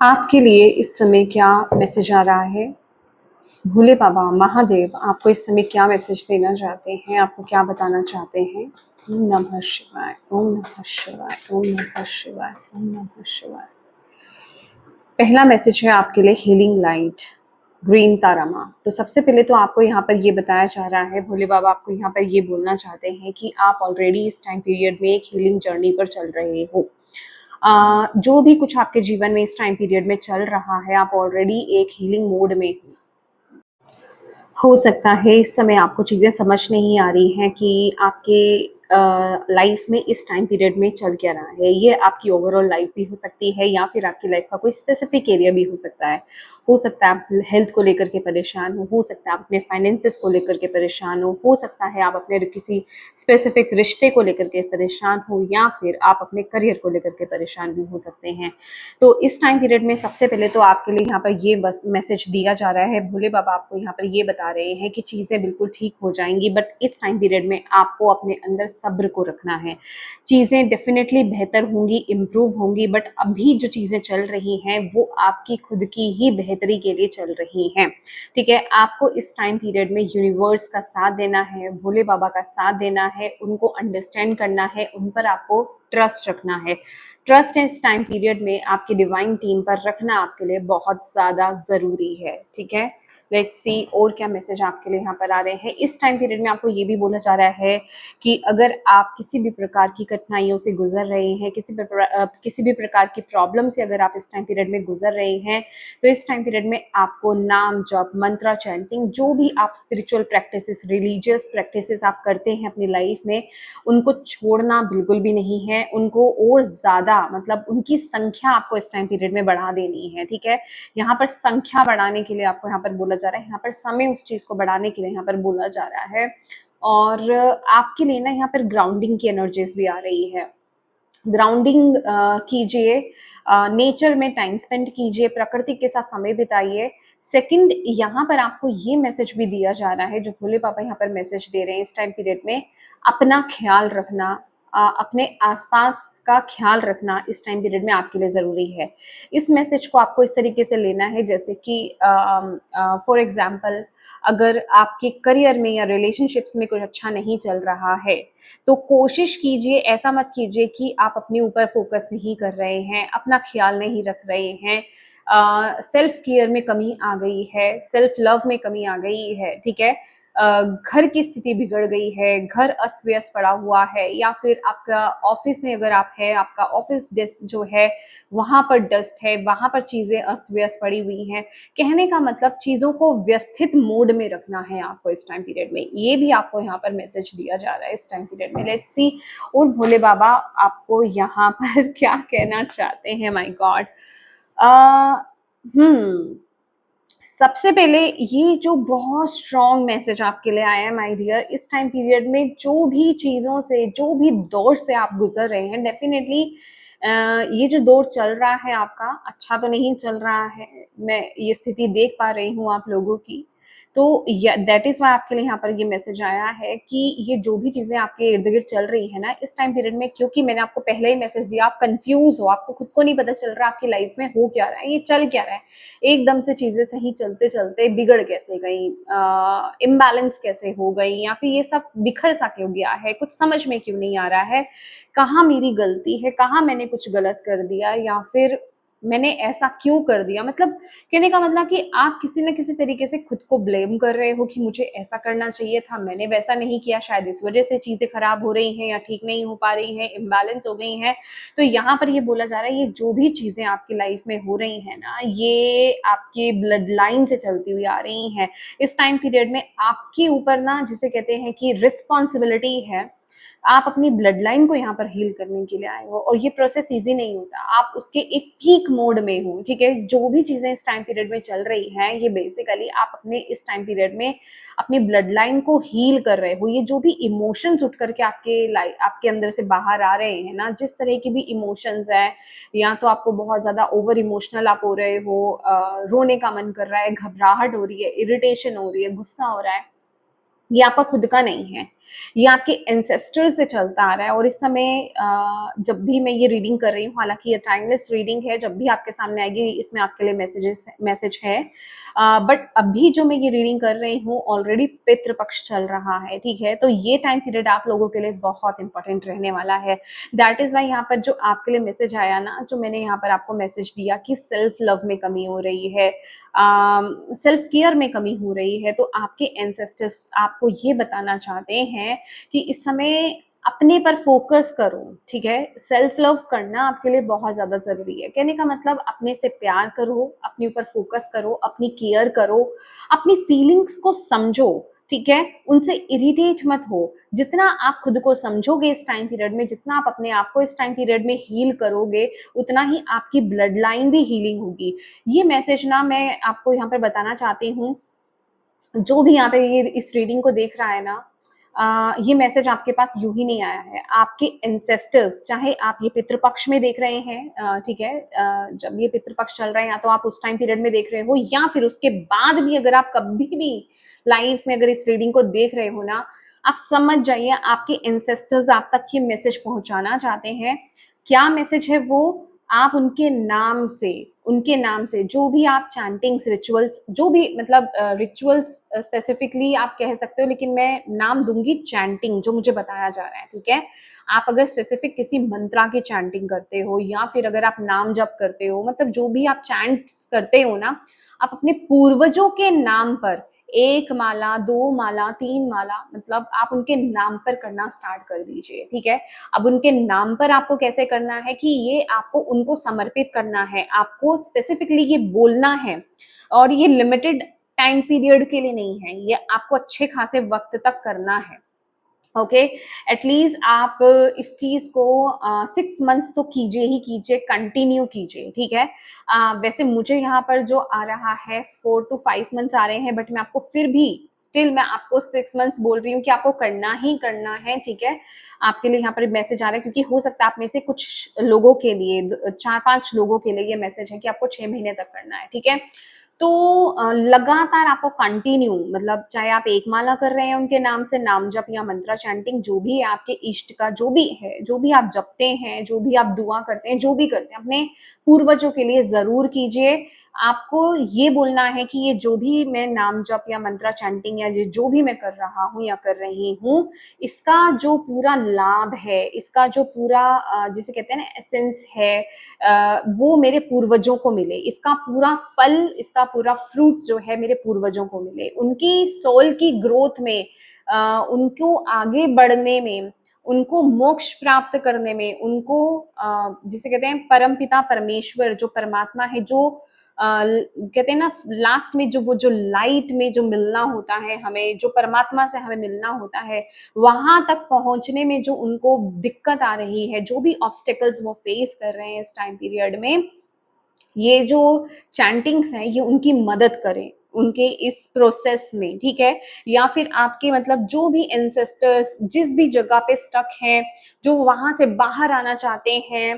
आपके लिए इस समय क्या मैसेज आ रहा है? भोले बाबा, महादेव आपको इस समय क्या मैसेज देना चाहते हैं? आपको क्या बताना चाहते हैं? ओम नमः शिवाय, ओम नमः शिवाय, ओम नमः शिवाय, ओम नमः शिवाय। पहला मैसेज है आपके लिए हीलिंग लाइट, ग्रीन तारा माँ। तो सबसे पहले तो आपको यहाँ पर ये बताया जा रहा है, भोले बाबा आपको यहाँ पर ये बोलना चाहते हैं कि आप ऑलरेडी इस टाइम पीरियड में एक हीलिंग जर्नी पर चल रहे हो। जो भी कुछ आपके जीवन में इस टाइम पीरियड में चल रहा है, आप ऑलरेडी एक हीलिंग मोड में हो सकता है इस समय आपको चीज़ें समझ नहीं आ रही हैं कि आपके लाइफ में इस टाइम पीरियड में चल क्या रहा है। ये आपकी ओवरऑल लाइफ भी हो सकती है या फिर आपकी लाइफ का कोई स्पेसिफिक एरिया भी हो सकता है। हो सकता है आप हेल्थ को लेकर के परेशान हो सकता है आप अपने फाइनेंसेस को लेकर के परेशान हो सकता है आप अपने किसी स्पेसिफिक रिश्ते को लेकर के परेशान हो या फिर आप अपने करियर को लेकर के परेशान भी हो सकते हैं। तो इस टाइम पीरियड में सबसे पहले तो आपके लिए यहाँ पर ये बस मैसेज दिया जा रहा है, भोले बाबा आपको यहाँ पर ये बता रहे हैं कि चीज़ें बिल्कुल ठीक हो जाएंगी, बट इस टाइम पीरियड में आपको अपने अंदर सब्र को रखना है। चीज़ें डेफिनेटली बेहतर होंगी, इम्प्रूव होंगी, बट अभी जो चीज़ें चल रही हैं वो आपकी खुद की ही बेहतरी के लिए चल रही हैं। ठीक है, आपको इस टाइम पीरियड में यूनिवर्स का साथ देना है, भोले बाबा का साथ देना है, उनको अंडरस्टैंड करना है, उन पर आपको ट्रस्ट रखना है। ट्रस्ट इस टाइम पीरियड में आपकी डिवाइन टीम पर रखना आपके लिए बहुत ज़्यादा ज़रूरी है। ठीक है, लेट्स सी और क्या मैसेज आपके लिए यहाँ पर आ रहे हैं। इस टाइम पीरियड में आपको ये भी बोला जा रहा है कि अगर आप किसी भी प्रकार की कठिनाइयों से गुजर रहे हैं, किसी भी प्रकार की प्रॉब्लम से अगर आप इस टाइम पीरियड में गुजर रहे हैं, तो इस टाइम पीरियड में आपको नाम जप, मंत्रा चैंटिंग, जो भी आप स्पिरिचुअल प्रैक्टिसेस, रिलीजियस प्रैक्टिसेस आप करते हैं अपनी लाइफ में, उनको छोड़ना बिल्कुल भी नहीं है। उनको और ज़्यादा मतलब उनकी संख्या आपको इस टाइम पीरियड में बढ़ा देनी है। ठीक है, यहाँ पर संख्या बढ़ाने के लिए आपको यहाँ पर बोला जा रहा है, यहाँ पर समय उस चीज़ को बढ़ाने के लिए यहाँ पर बोला जा रहा है। और आपके लिए ना यहाँ पर ग्राउंडिंग की एनर्जीज भी आ रही है। ग्राउंडिंग कीजिए, नेचर में टाइम स्पेंड कीजिए, प्रकृति के साथ समय बिताइए। सेकंड, यहाँ पर आपको ये मैसेज भी दिया जा रहा है, जो भोले बाबा यहाँ पर मैसेज दे रहे हैं इस टाइम पीरियड में, अपना ख्याल रखना, अपने आसपास का ख्याल रखना इस टाइम पीरियड में आपके लिए ज़रूरी है। इस मैसेज को आपको इस तरीके से लेना है जैसे कि फॉर एग्जांपल, अगर आपके करियर में या रिलेशनशिप्स में कुछ अच्छा नहीं चल रहा है, तो कोशिश कीजिए, ऐसा मत कीजिए कि आप अपने ऊपर फोकस नहीं कर रहे हैं, अपना ख्याल नहीं रख रहे हैं। सेल्फ केयर में कमी आ गई है, सेल्फ लव में कमी आ गई है। ठीक है, घर की स्थिति बिगड़ गई है, घर अस्त व्यस्त पड़ा हुआ है, या फिर आपका ऑफिस में अगर आप है, आपका ऑफिस डेस्क जो है वहां पर डस्ट है, वहां पर चीजें अस्त व्यस्त पड़ी हुई हैं। कहने का मतलब चीजों को व्यवस्थित मोड में रखना है आपको इस टाइम पीरियड में। ये भी आपको यहाँ पर मैसेज दिया जा रहा है इस टाइम पीरियड में। लेट्स सी और भोले बाबा आपको यहाँ पर क्या कहना चाहते हैं। माय गॉड, हम्म सबसे पहले ये जो बहुत स्ट्रॉन्ग मैसेज आपके लिए आया है माय डियर, इस टाइम पीरियड में जो भी चीज़ों से, जो भी दौर से आप गुजर रहे हैं, डेफिनेटली ये जो दौर चल रहा है आपका अच्छा तो नहीं चल रहा है। मैं ये स्थिति देख पा रही हूँ आप लोगों की। तो दैट इज वाई आपके लिए यहाँ पर ये मैसेज आया है कि ये जो भी चीजें आपके इर्द गिर्द चल रही है ना इस टाइम पीरियड में, क्योंकि मैंने आपको पहले ही मैसेज दिया, आप कंफ्यूज हो, आपको खुद को नहीं पता चल रहा आपकी लाइफ में हो क्या रहा है, ये चल क्या रहा है, एकदम से चीजें सही चलते चलते बिगड़ कैसे गई, इम्बैलेंस कैसे हो गई, या फिर ये सब बिखर सा क्यों गया है, कुछ समझ में क्यों नहीं आ रहा है, कहाँ मेरी गलती है, कहाँ मैंने कुछ गलत कर दिया, या फिर मैंने ऐसा क्यों कर दिया। मतलब कहने का मतलब कि आप किसी न किसी तरीके से खुद को ब्लेम कर रहे हो कि मुझे ऐसा करना चाहिए था, मैंने वैसा नहीं किया, शायद इस वजह से चीजें खराब हो रही हैं या ठीक नहीं हो पा रही हैं, इम्बैलेंस हो गई हैं। तो यहाँ पर ये बोला जा रहा है, ये जो भी चीजें आपकी लाइफ में हो रही हैं ना, ये आपके ब्लड लाइन से चलती हुई आ रही हैं। इस टाइम पीरियड में आपके ऊपर ना, जिसे कहते हैं कि रिस्पॉन्सिबिलिटी है, आप अपनी ब्लड लाइन को यहाँ पर हील करने के लिए आए हो, और ये प्रोसेस इजी नहीं होता। आप उसके एक पीक मोड में हो। ठीक है, जो भी चीजें इस टाइम पीरियड में चल रही हैं, ये बेसिकली आप अपने इस टाइम पीरियड में अपनी ब्लड लाइन को हील कर रहे हो। ये जो भी इमोशंस उठ करके आपके अंदर से बाहर आ रहे हैं ना, जिस तरह की भी इमोशंस है, या तो आपको बहुत ज्यादा ओवर इमोशनल आप हो रहे हो, रोने का मन कर रहा है, घबराहट हो रही है, इरिटेशन हो रही है, गुस्सा हो रहा है, ये आपका खुद का नहीं है, ये आपके एंसेस्टर्स से चलता आ रहा है। और इस समय जब भी मैं ये रीडिंग कर रही हूँ, हालांकि ये टाइमलेस रीडिंग है, जब भी आपके सामने आएगी इसमें आपके लिए मैसेज है, बट अभी जो मैं ये रीडिंग कर रही हूँ ऑलरेडी पितृपक्ष चल रहा है, ठीक है। तो ये टाइम पीरियड आप लोगों के लिए बहुत इंपॉर्टेंट रहने वाला है। दैट इज वाई यहाँ पर जो आपके लिए मैसेज आया ना, जो मैंने यहाँ पर आपको मैसेज दिया कि सेल्फ लव में कमी हो रही है, सेल्फ केयर में कमी हो रही है, तो आपके एंसेस्टर्स आपको ये बताना चाहते हैं कि इस समय अपने पर फोकस करो, ठीक है। सेल्फ लव करना आपके लिए बहुत ज्यादा जरूरी है। कहने का मतलब अपने से प्यार करो, अपने ऊपर फोकस करो, अपनी केयर करो, अपनी फीलिंग्स को समझो, ठीक है। उनसे इरिटेट मत हो। जितना आप खुद को समझोगे इस टाइम पीरियड में, जितना आप अपने आप को इस टाइम पीरियड में हील करोगे, उतना ही आपकी ब्लड लाइन भी हीलिंग होगी। ये मैसेज ना मैं आपको यहाँ पर बताना चाहती हूँ, जो भी यहाँ पे ये इस रीडिंग को देख रहा है ना, ये मैसेज आपके पास यूं ही नहीं आया है। आपके एंसेस्टर्स, चाहे आप ये पितृपक्ष में देख रहे हैं, ठीक है, जब ये पितृपक्ष चल रहा है, या तो आप उस टाइम पीरियड में देख रहे हो, या फिर उसके बाद भी अगर आप कभी भी लाइफ में अगर इस रीडिंग को देख रहे हो ना, आप समझ जाइए आपके एंसेस्टर्स आप तक ये मैसेज पहुंचाना चाहते हैं। क्या मैसेज है वो? आप उनके नाम से जो भी आप चैंटिंग्स, रिचुअल्स, जो भी मतलब रिचुअल्स स्पेसिफिकली आप कह सकते हो, लेकिन मैं नाम दूंगी चैंटिंग, जो मुझे बताया जा रहा है, ठीक है। आप अगर स्पेसिफिक किसी मंत्रा की चैंटिंग करते हो, या फिर अगर आप नाम जप करते हो, मतलब जो भी आप चैंट्स करते हो ना, आप अपने पूर्वजों के नाम पर 1 माला, 2 माला, 3 माला, मतलब आप उनके नाम पर करना स्टार्ट कर दीजिए, ठीक है। अब उनके नाम पर आपको कैसे करना है कि ये आपको उनको समर्पित करना है, आपको स्पेसिफिकली ये बोलना है, और ये लिमिटेड टाइम पीरियड के लिए नहीं है, ये आपको अच्छे खासे वक्त तक करना है, ओके। एटलीस्ट आप इस चीज को 6 मंथ्स तो कीजिए ही कीजिए, कंटिन्यू कीजिए, ठीक है। वैसे मुझे यहाँ पर जो आ रहा है 4 to 5 मंथ्स आ रहे हैं, बट मैं आपको फिर भी स्टिल मैं आपको 6 मंथ्स बोल रही हूँ कि आपको करना ही करना है, ठीक है। आपके लिए यहाँ पर मैसेज आ रहा है, क्योंकि हो सकता है आप में से कुछ लोगों के लिए, 4-5 लोगों के लिए ये मैसेज है कि आपको 6 महीने तक करना है, ठीक है। तो लगातार आपको कंटिन्यू, मतलब चाहे आप 1 माला कर रहे हैं उनके नाम से, नाम जप या मंत्रा चैंटिंग, जो भी है आपके इष्ट का, जो भी है, जो भी आप जपते हैं, जो भी आप दुआ करते हैं, जो भी करते हैं, अपने पूर्वजों के लिए जरूर कीजिए। आपको ये बोलना है कि ये जो भी मैं नाम जप या मंत्रा चैंटिंग या ये जो भी मैं कर रहा हूँ या कर रही हूँ, इसका जो पूरा लाभ है, इसका जो पूरा जिसे कहते हैं ना एसेंस है, वो मेरे पूर्वजों को मिले, इसका पूरा फल, इसका पूरा फ्रूट जो है मेरे पूर्वजों को मिले, उनकी सोल की ग्रोथ में, उनको आगे बढ़ने में, उनको मोक्ष प्राप्त करने में, उनको जिसे कहते हैं परम पिता परमेश्वर जो परमात्मा है, जो कहते हैं ना लास्ट में जो वो जो लाइट में जो मिलना होता है हमें, जो परमात्मा से हमें मिलना होता है, वहां तक पहुंचने में जो उनको दिक्कत आ रही है, जो भी ऑब्स्टेकल्स वो फेस कर रहे हैं इस टाइम पीरियड में, ये जो चैंटिंग्स हैं ये उनकी मदद करें उनके इस प्रोसेस में, ठीक है। या फिर आपके मतलब जो भी एंसेस्टर्स जिस भी जगह पे स्टक हैं, जो वहां से बाहर आना चाहते हैं,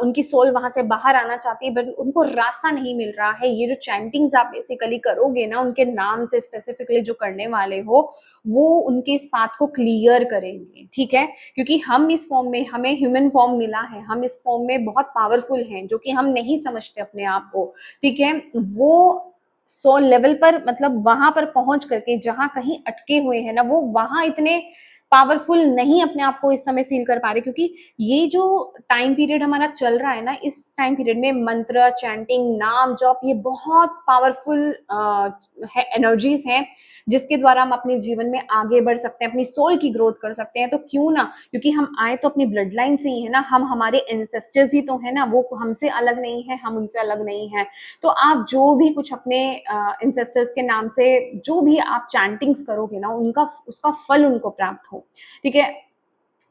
उनकी सोल वहां से बाहर आना चाहती है, बट उनको रास्ता नहीं मिल रहा है, ये जो चैंटिंग्स आप बेसिकली करोगे ना उनके नाम से स्पेसिफिकली जो करने वाले हो, वो उनके इस पाथ को क्लियर करेंगे, ठीक है। क्योंकि हम इस फॉर्म में, हमें ह्यूमन फॉर्म मिला है, हम इस फॉर्म में बहुत पावरफुल हैं, जो कि हम नहीं समझते अपने आप को, ठीक है। वो सोल लेवल पर, मतलब वहां पर पहुंच करके जहां कहीं अटके हुए हैं ना, वो वहां इतने पावरफुल नहीं अपने आप को इस समय फील कर पा रहे, क्योंकि ये जो टाइम पीरियड हमारा चल रहा है ना, इस टाइम पीरियड में मंत्र चैंटिंग नाम जप ये बहुत पावरफुल है, एनर्जीज हैं, जिसके द्वारा हम अपने जीवन में आगे बढ़ सकते हैं, अपनी सोल की ग्रोथ कर सकते हैं। तो क्यों ना, क्योंकि हम आए तो अपनी ब्लड लाइन से ही है ना, हम हमारे एंसेस्टर्स ही तो है ना, वो हमसे अलग नहीं है, हम उनसे अलग नहीं है। तो आप जो भी कुछ अपने एंसेस्टर्स के नाम से जो भी आप चैंटिंग्स करोगे ना, उनका उसका फल उनको प्राप्त हो, ठीक है।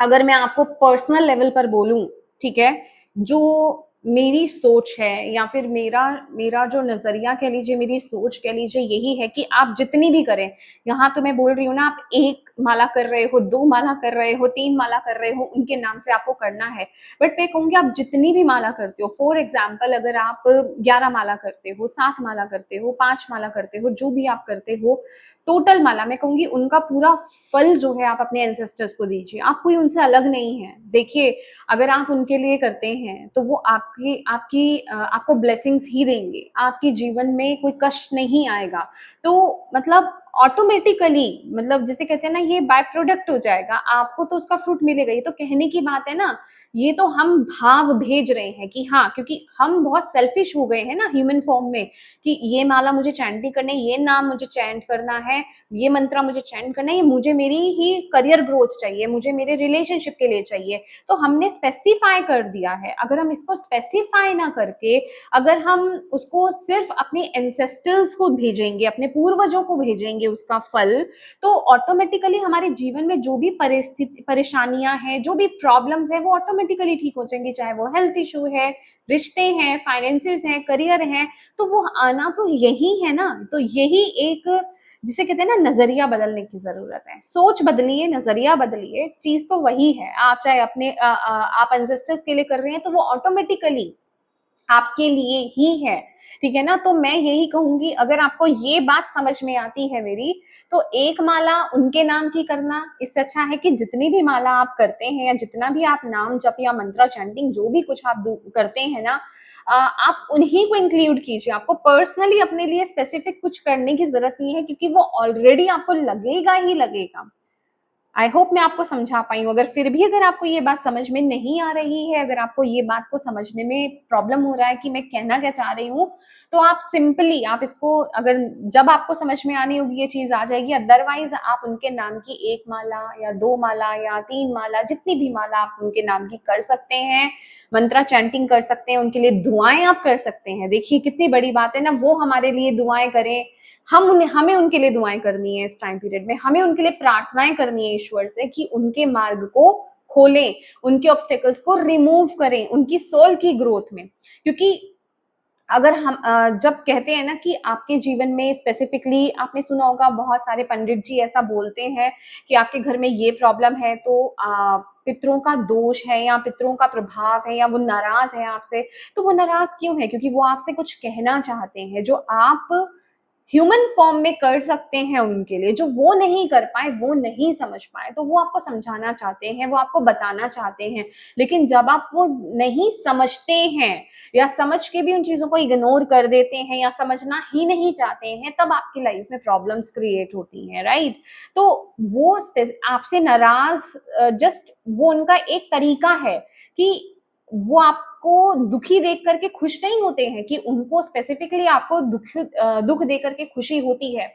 अगर मैं आपको पर्सनल लेवल पर बोलूं, ठीक है, जो मेरी सोच है या फिर मेरा मेरा जो नज़रिया कह लीजिए, मेरी सोच कह लीजिए यही है कि आप जितनी भी करें, यहाँ तो मैं बोल रही हूँ ना, आप 1 माला कर रहे हो, 2 माला कर रहे हो, 3 माला कर रहे हो, उनके नाम से आपको करना है। बट मैं कहूँगी आप जितनी भी माला करते हो, फॉर एग्ज़ाम्पल अगर आप 11 माला करते हो, 7 माला करते हो, 5 माला करते हो, जो भी आप करते हो, टोटल माला मैं कहूँगी उनका पूरा फल जो है आप अपने एंसेस्टर्स को दीजिए। आप कोई उनसे अलग नहीं हैं। देखिए, अगर आप उनके लिए करते हैं तो वो आपको ब्लेसिंग्स ही देंगे, आपके जीवन में कोई कष्ट नहीं आएगा। तो मतलब ऑटोमेटिकली, मतलब जिसे कहते हैं ना, ये बाय प्रोडक्ट हो जाएगा, आपको तो उसका फ्रूट मिलेगा। ये तो कहने की बात है ना, ये तो हम भाव भेज रहे हैं कि हाँ, क्योंकि हम बहुत सेल्फिश हो गए हैं ना ह्यूमन फॉर्म में, कि ये माला मुझे चैंटिंग करनी है, ये नाम मुझे चैंट करना है, ये मंत्र मुझे चैंट करना है, ये मुझे मेरी ही करियर ग्रोथ चाहिए, मुझे मेरे रिलेशनशिप के लिए चाहिए। तो हमने स्पेसिफाई कर दिया है। अगर हम इसको स्पेसिफाई ना करके, अगर हम उसको सिर्फ अपने एंसेस्टर्स को भेजेंगे, अपने पूर्वजों को भेजेंगे उसका फल, तो ऑटोमेटिकली हमारे जीवन में जो भी परिस्थिति परेशानियां हैं, जो भी प्रॉब्लम्स हैं, वो ऑटोमेटिकली ठीक हो जाएंगी। चाहे वो हेल्थ इशू है, रिश्ते हैं, फाइनेंसेस हैं, करियर है, तो वो आना तो यही है ना। तो यही एक, जिसे कहते हैं ना, नजरिया बदलने की जरूरत है। सोच बदलिए, नजरिया बदलिए, चीज तो वही है। आप चाहे आप एंसेस्टर्स के लिए कर रहे हैं, तो वो ऑटोमेटिकली आपके लिए ही है। ठीक है ना? तो मैं यही कहूंगी, अगर आपको ये बात समझ में आती है मेरी, तो 1 माला उनके नाम की करना इससे अच्छा है कि जितनी भी माला आप करते हैं, या जितना भी आप नाम जप या मंत्र चैंटिंग जो भी कुछ आप करते हैं ना, आप उन्हीं को इंक्लूड कीजिए। आपको पर्सनली अपने लिए स्पेसिफिक कुछ करने की जरूरत नहीं है, क्योंकि वो ऑलरेडी आपको लगेगा ही लगेगा। आई होप मैं आपको समझा पाई हूँ। अगर फिर भी अगर आपको ये बात समझ में नहीं आ रही है, अगर आपको ये बात को समझने में प्रॉब्लम हो रहा है कि मैं कहना क्या चाह रही हूँ, तो आप सिंपली, आप इसको, अगर जब आपको समझ में आनी होगी ये चीज आ जाएगी। अदरवाइज आप उनके नाम की 1 माला या 2 माला या 3 माला, जितनी भी माला आप उनके नाम की कर सकते हैं, मंत्रा चैंटिंग कर सकते हैं, उनके लिए दुआएं आप कर सकते हैं। देखिए कितनी बड़ी बात है ना, वो हमारे लिए दुआएं करें, हमें उनके लिए दुआएं करनी है। इस टाइम पीरियड में हमें उनके लिए प्रार्थनाएं करनी है ईश्वर से, कि उनके मार्ग को खोलें, उनके ऑब्स्टेकल्स को रिमूव करें, उनकी सोल की ग्रोथ में। क्योंकि अगर हम जब कहते हैं ना कि आपके जीवन में स्पेसिफिकली, आपने सुना होगा बहुत सारे पंडित जी ऐसा बोलते हैं कि आपके घर में ये प्रॉब्लम है, तो पितरों का दोष है, या पितरों का प्रभाव है, या वो नाराज है आपसे। तो वो नाराज क्यों है? क्योंकि वो आपसे कुछ कहना चाहते हैं, जो आप ह्यूमन फॉर्म में कर सकते हैं उनके लिए, जो वो नहीं कर पाए, वो नहीं समझ पाए, तो वो आपको समझाना चाहते हैं, वो आपको बताना चाहते हैं। लेकिन जब आप वो नहीं समझते हैं, या समझ के भी उन चीजों को इग्नोर कर देते हैं, या समझना ही नहीं चाहते हैं, तब आपकी लाइफ में प्रॉब्लम्स क्रिएट होती हैं, राइट? तो वो आपसे नाराज, जस्ट वो उनका एक तरीका है कि वो आपको दुखी देख करके खुश नहीं होते हैं, कि उनको स्पेसिफिकली आपको दुख दे करके खुशी होती है।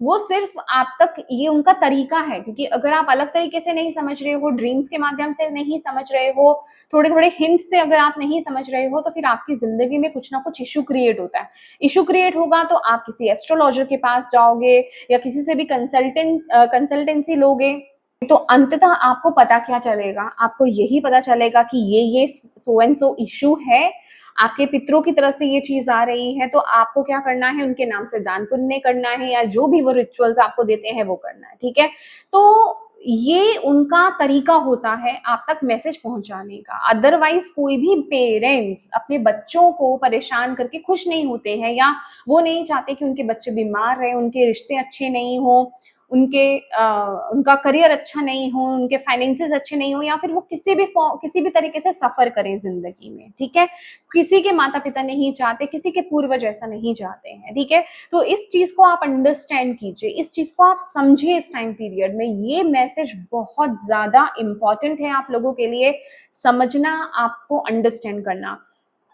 वो सिर्फ आप तक, ये उनका तरीका है। क्योंकि अगर आप अलग तरीके से नहीं समझ रहे हो, ड्रीम्स के माध्यम से नहीं समझ रहे हो, थोड़े थोड़े हिंट से अगर आप नहीं समझ रहे हो, तो फिर आपकी जिंदगी में कुछ ना कुछ इशू क्रिएट होता है। इशू क्रिएट होगा तो आप किसी एस्ट्रोलॉजर के पास जाओगे, या किसी से भी कंसल्टेंसी लोगे, तो अंततः आपको पता क्या चलेगा? आपको यही पता चलेगा कि ये सो एंड सो इश्यू है, आपके पितरों की तरफ से ये चीज आ रही है, तो आपको क्या करना है? उनके नाम से दान पुण्य करना है, या जो भी वो रिचुअल्स आपको देते हैं वो करना है। ठीक है? तो ये उनका तरीका होता है आप तक मैसेज पहुंचाने का। अदरवाइज कोई भी पेरेंट्स अपने बच्चों को परेशान करके खुश नहीं होते हैं, या वो नहीं चाहते कि उनके बच्चे बीमार रहे, उनके रिश्ते अच्छे नहीं हो, उनका करियर अच्छा नहीं हो, उनके फाइनेंसेस अच्छे नहीं हो, या फिर वो किसी भी तरीके से सफर करें जिंदगी में। ठीक है? किसी के माता पिता नहीं चाहते, किसी के पूर्वज ऐसा नहीं चाहते हैं। ठीक है? तो इस चीज को आप अंडरस्टैंड कीजिए, इस चीज को आप समझिए। इस टाइम पीरियड में ये मैसेज बहुत ज्यादा इंपॉर्टेंट है आप लोगों के लिए समझना, आपको अंडरस्टैंड करना।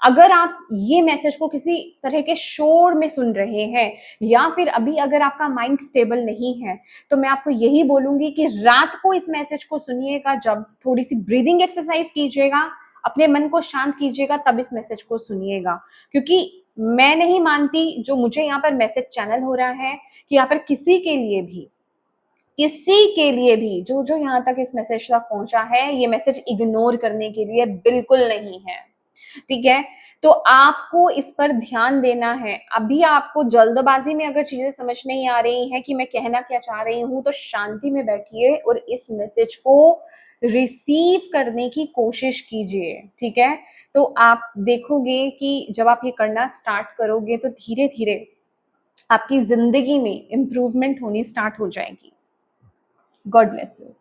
अगर आप ये मैसेज को किसी तरह के शोर में सुन रहे हैं, या फिर अभी अगर आपका माइंड स्टेबल नहीं है, तो मैं आपको यही बोलूंगी कि रात को इस मैसेज को सुनिएगा, जब थोड़ी सी ब्रीदिंग एक्सरसाइज कीजिएगा, अपने मन को शांत कीजिएगा, तब इस मैसेज को सुनिएगा। क्योंकि मैं नहीं मानती, जो मुझे यहाँ पर मैसेज चैनल हो रहा है, कि यहाँ पर किसी के लिए भी जो यहाँ तक इस मैसेज तक पहुंचा है, ये मैसेज इग्नोर करने के लिए बिल्कुल नहीं है। ठीक है, तो आपको इस पर ध्यान देना है। अभी आपको जल्दबाजी में अगर चीजें समझ नहीं आ रही हैं कि मैं कहना क्या चाह रही हूं, तो शांति में बैठिए और इस मैसेज को रिसीव करने की कोशिश कीजिए। ठीक है, तो आप देखोगे कि जब आप ये करना स्टार्ट करोगे तो धीरे धीरे आपकी जिंदगी में इंप्रूवमेंट होनी स्टार्ट हो जाएगी। God bless you.